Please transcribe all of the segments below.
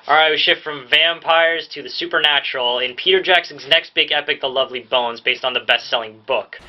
Alright, we shift from vampires to the supernatural in Peter Jackson's next big epic, The Lovely Bones, based on the best-selling book.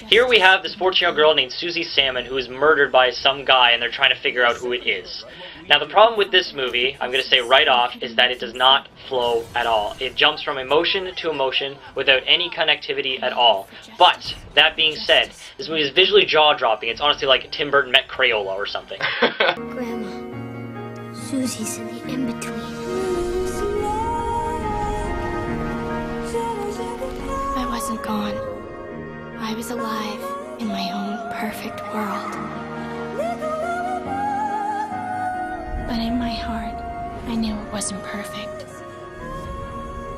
Here we have this 14-year-old girl named Susie Salmon who is murdered by some guy, and they're trying to figure out who it is. Now, the problem with this movie, I'm going to say right off, is that it does not flow at all. It jumps from emotion to emotion without any connectivity at all. But, that being said, this movie is visually jaw-dropping. It's honestly like Tim Burton met Crayola or something. Grandma, Susie's in the in-between. I wasn't gone. I was alive in my own perfect world. But in my heart, I knew it wasn't perfect.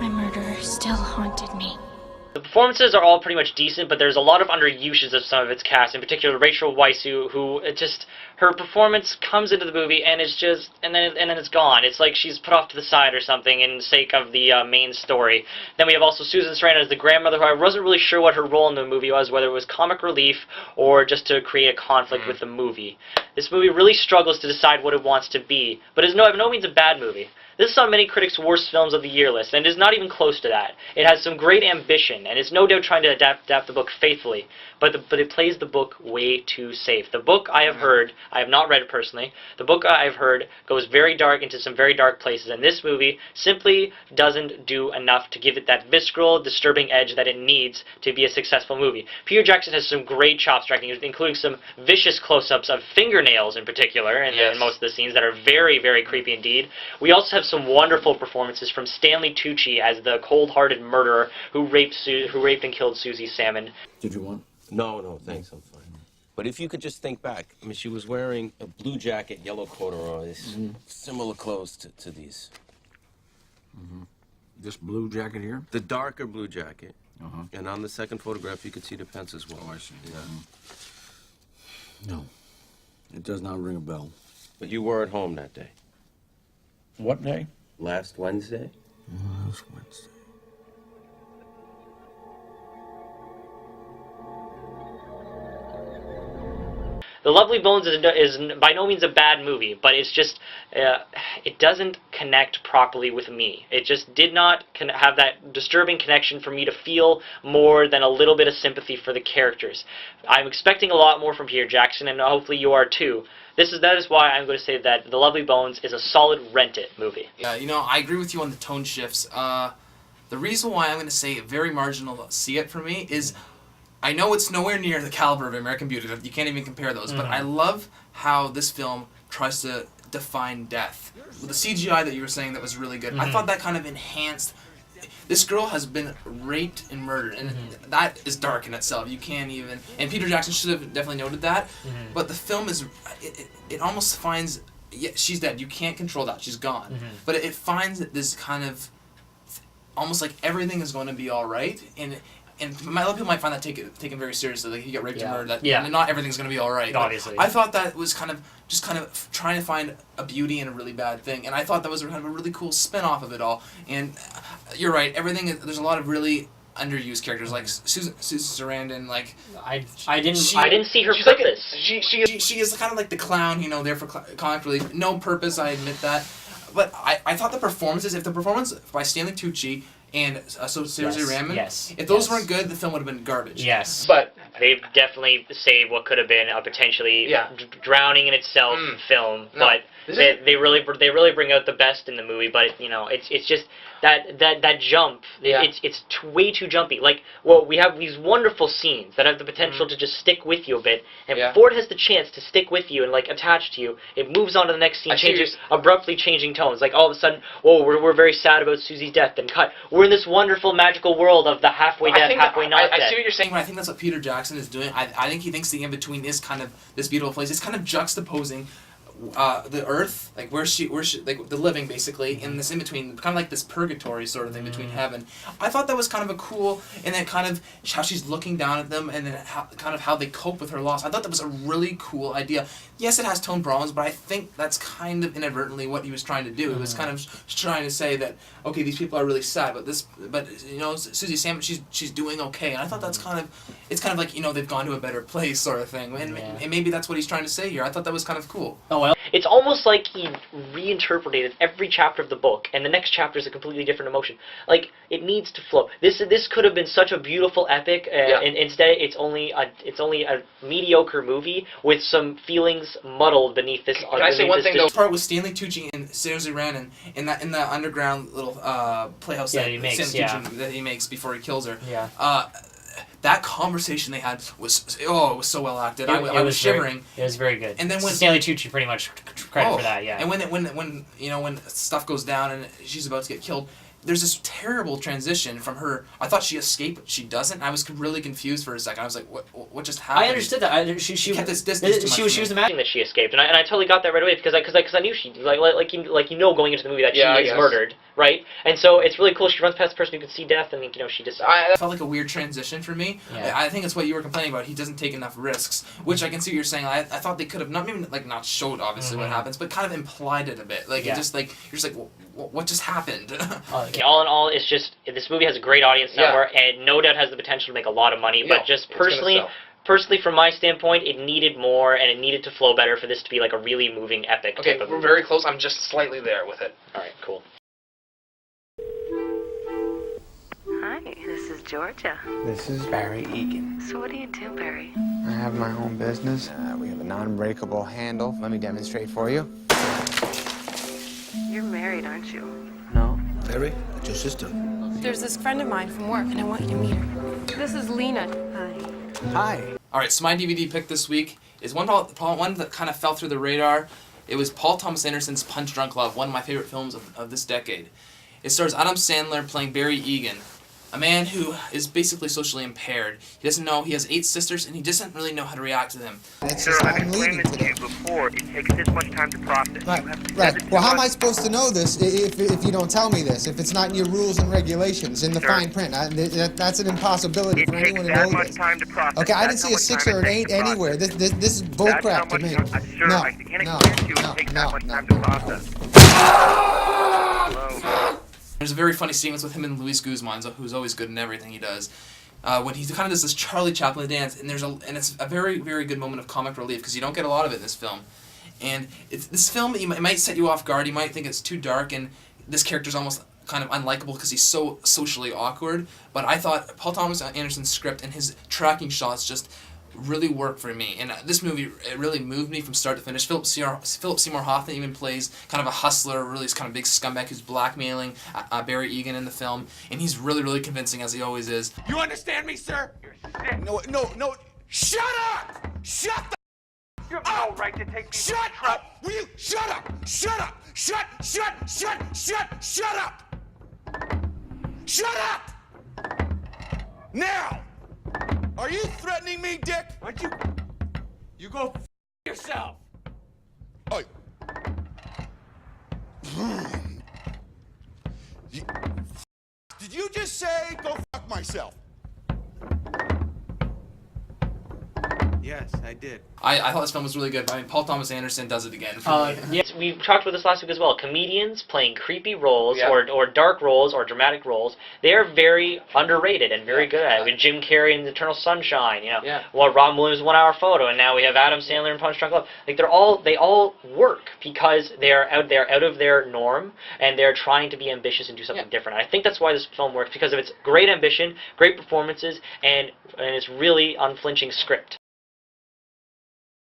My murderer still haunted me. The performances are all pretty much decent, but there's a lot of underuses of some of its cast, in particular Rachel Weisz, who her performance comes into the movie and it's just, and then it's gone. It's like she's put off to the side or something in the sake of the main story. Then we have also Susan Sarandon as the grandmother, who I wasn't really sure what her role in the movie was, whether it was comic relief or just to create a conflict with the movie. This movie really struggles to decide what it wants to be, but it's by no means a bad movie. This is on many critics' worst films of the year list, and it is not even close to that. It has some great ambition, and it's no doubt trying to adapt the book faithfully, but it plays the book way too safe. The book I have heard, I have not read it personally, the book I have heard goes very dark into some very dark places, and this movie simply doesn't do enough to give it that visceral, disturbing edge that it needs to be a successful movie. Peter Jackson has some great chop striking, including some vicious close-ups of fingernails in particular, in most of the scenes that are very, very creepy indeed. We also have some wonderful performances from Stanley Tucci as the cold-hearted murderer who raped and killed Susie Salmon. Did you want? No, thanks, I'm fine. But if you could just think back, I mean, she was wearing a blue jacket, yellow corduroys, similar clothes to these. This blue jacket here? The darker blue jacket. And on the second photograph, you could see the pants as well. Oh, I see. No, it does not ring a bell. But you were at home that day. What day? Last Wednesday? Last Wednesday. The Lovely Bones is by no means a bad movie, but it's just, it doesn't connect properly with me. It just did not have that disturbing connection for me to feel more than a little bit of sympathy for the characters. I'm expecting a lot more from Peter Jackson, and hopefully you are too. That is why I'm going to say that The Lovely Bones is a solid rent-it movie. Yeah, I agree with you on the tone shifts. The reason why I'm going to say very marginal see it for me is I know it's nowhere near the caliber of American Beauty. You can't even compare those. But I love how this film tries to define death. With the CGI that you were saying that was really good, I thought that kind of enhanced. This girl has been raped and murdered, and that is dark in itself. You can't even. And Peter Jackson should have definitely noted that. But the film is. It almost finds. Yeah, she's dead. You can't control that. She's gone. But it finds this kind of. Almost like everything is going to be all right, and a lot of people might find that taken very seriously. Like you get raped and murdered, that not everything's going to be all right. Obviously. I thought that was kind of trying to find a beauty in a really bad thing, and I thought that was kind of a really cool spin-off of it all. And you're right, there's a lot of really underused characters like Susan Sarandon. Like I didn't see her purpose. She is kind of like the clown, there for comic relief. No purpose, I admit that. But I thought the performances, if the performance by Stanley Tucci and Susie Ramon, if those weren't good, the film would have been garbage. Yes. But they've definitely saved what could have been a potentially drowning in itself film. No. But they really bring out the best in the movie. But it's just that jump. It's way too jumpy. Like, we have these wonderful scenes that have the potential to just stick with you a bit. And before it has the chance to stick with you and attach to you, it moves on to the next scene, abruptly changing tones. Like all of a sudden, we're very sad about Susie's death. Then cut. We're in this wonderful magical world of the halfway dead, halfway not dead. I see what you're saying, but I think that's what Peter Jackson is doing. I think he thinks the in-between is kind of this beautiful place. It's kind of juxtaposing the earth, like where she like the living basically, in this in between, kind of like this purgatory sort of thing between heaven. I thought that was kind of a cool, and then kind of how she's looking down at them, and then how they cope with her loss. I thought that was a really cool idea. Yes, it has tone problems, but I think that's kind of inadvertently what he was trying to do. It was kind of trying to say that okay, these people are really sad, but Susie Salmon, she's doing okay, and I thought it's kind of like they've gone to a better place sort of thing, and maybe that's what he's trying to say here. I thought that was kind of cool. Oh, Well, It's almost like he reinterpreted every chapter of the book, and the next chapter is a completely different emotion. Like, it needs to flow. This could have been such a beautiful epic, and instead it's only a mediocre movie with some feelings muddled beneath this. Can I say one thing, though? this part with Stanley Tucci and Saoirse Ronan in the underground little playhouse Yeah, that he makes, Stanley yeah. Tucci that he makes before he kills her. Yeah. That conversation they had was it was so well acted. I was shivering. It was very good. And then when Stanley Tucci pretty much credit for that, yeah. And when you know when stuff goes down and she's about to get killed, there's this terrible transition from her. I thought she escaped, but she doesn't. I was really confused for a second. I was like, what just happened? I understood that. She kept this distance too much she from was me. imagining that she escaped, and I totally got that right away because I knew she like you know going into the movie that Yeah, I she is guess. murdered, right? And so it's really cool. She runs past the person who can see death, and you know she just. It felt like a weird transition for me. Yeah. I think it's what you were complaining about. He doesn't take enough risks, which I can see what you're saying. I thought they could have not showed obviously what happens, but kind of implied it a bit. Like Yeah. it just like you're just like, what just happened? All in all, it's just this movie has a great audience number, and no doubt has the potential to make a lot of money. Yeah, But just it's gonna personally. sell. Personally, from my standpoint, it needed more, and it needed to flow better for this to be like a really moving epic Okay, type of we're movie. very close. I'm just slightly there with it. All right, cool. Hi, this is Georgia. This is Barry Egan. So what do you do, Barry? I have my own business. We have a non-breakable handle. Let me demonstrate for you. You're married, aren't you? No. Barry, that's your sister. There's this friend of mine from work, and I want you to meet her. This is Lena. Hi. Hi. All right, so my DVD pick this week is one that kind of fell through the radar. It was Paul Thomas Anderson's Punch Drunk Love, one of my favorite films of this decade. It stars Adam Sandler playing Barry Egan, a man who is basically socially impaired. He doesn't know, he has 8 sisters, and he doesn't really know how to react to them. Sir, I've explained this to you before. It takes this much time to process. Right, You have 7 right. Well, how am I months. supposed to know this if you don't tell me this? If it's not in your rules and regulations, in the Sir. fine print? That's an impossibility It for takes anyone to that know much this. time to process. Okay, I didn't That's see how a much 6 time or it an takes 8 to process. anywhere. This is bull That's crap how to me. much, sir, No, I can't no, explain to you. no, It takes no, that much no. time to process. Hello. There's a very funny sequence with him and Luis Guzman, who's always good in everything he does. When he kind of does this Charlie Chaplin dance, and it's a very, very good moment of comic relief because you don't get a lot of it in this film. And this film, it might set you off guard. You might think it's too dark, and this character's almost kind of unlikable because he's so socially awkward. But I thought Paul Thomas Anderson's script and his tracking shots just really worked for me. And this movie, it really moved me from start to finish. Philip Seymour Hoffman even plays kind of a hustler, really this kind of big scumbag who's blackmailing Barry Egan in the film. And he's really, really convincing, as he always is. You understand me, sir? You're sick. No. Shut up! Shut the You have no right to take people Shut to trial. up! Will you shut up? Shut up! Shut up! Shut up! Now! Are you threatening me, Dick? Why don't You go yourself. Oh. Did you just say go fuck myself? Yes, I did. I thought this film was really good. I mean, Paul Thomas Anderson does it again for me. Yes, we talked about this last week as well. Comedians playing creepy roles Yeah. or dark roles or dramatic roles, they are very underrated and very good at it. With Jim Carrey in Eternal Sunshine, you know. Yeah. Well, Robin Williams' 1 Hour Photo, and now we have Adam Sandler in Punch Drunk Love. Like they all work because they're out of their norm and they're trying to be ambitious and do something different. And I think that's why this film works because of its great ambition, great performances, and its really unflinching script.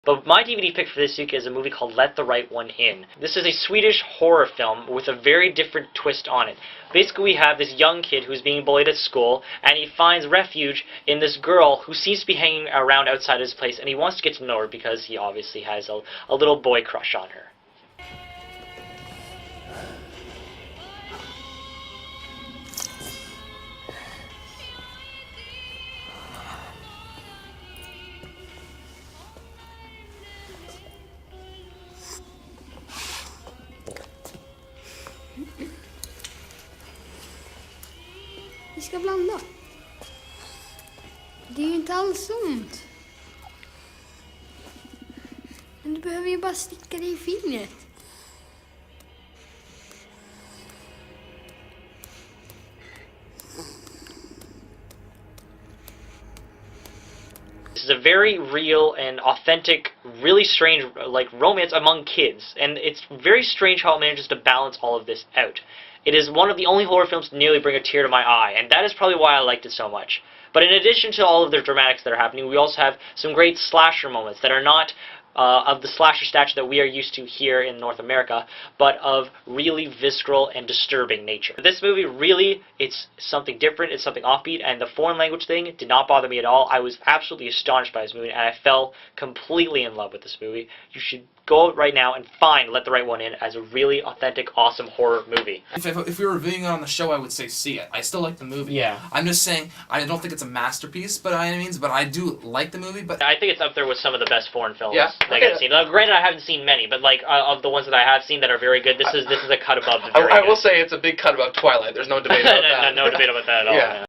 But my DVD pick for this week is a movie called Let the Right One In. This is a Swedish horror film with a very different twist on it. Basically, we have this young kid who's being bullied at school, and he finds refuge in this girl who seems to be hanging around outside his place, and he wants to get to know her because he obviously has a little boy crush on her. Vi ska blanda. Det är ju inte alls ont. Men du behöver ju bara sticka dig i fingret. This is a very real and authentic, really strange, like, romance among kids. And it's very strange how it manages to balance all of this out. It is one of the only horror films to nearly bring a tear to my eye, and that is probably why I liked it so much. But in addition to all of the dramatics that are happening, we also have some great slasher moments that are not of the slasher stature that we are used to here in North America, but of really visceral and disturbing nature. This movie really, it's something different, it's something offbeat, and the foreign language thing did not bother me at all. I was absolutely astonished by this movie, and I fell completely in love with this movie. You should go out right now and find Let the Right One In as a really authentic, awesome horror movie. If we were reviewing it on the show, I would say see it. I still like the movie. Yeah. I'm just saying, I don't think it's a masterpiece, but by any means, but I do like the movie. But I think it's up there with some of the best foreign films Yeah. that I've seen. Now, granted, I haven't seen many, but like of the ones that I have seen that are very good, this is a cut above the very I will good. say it's a big cut above Twilight. There's no debate about that. No debate about that at all. Yeah. Yeah.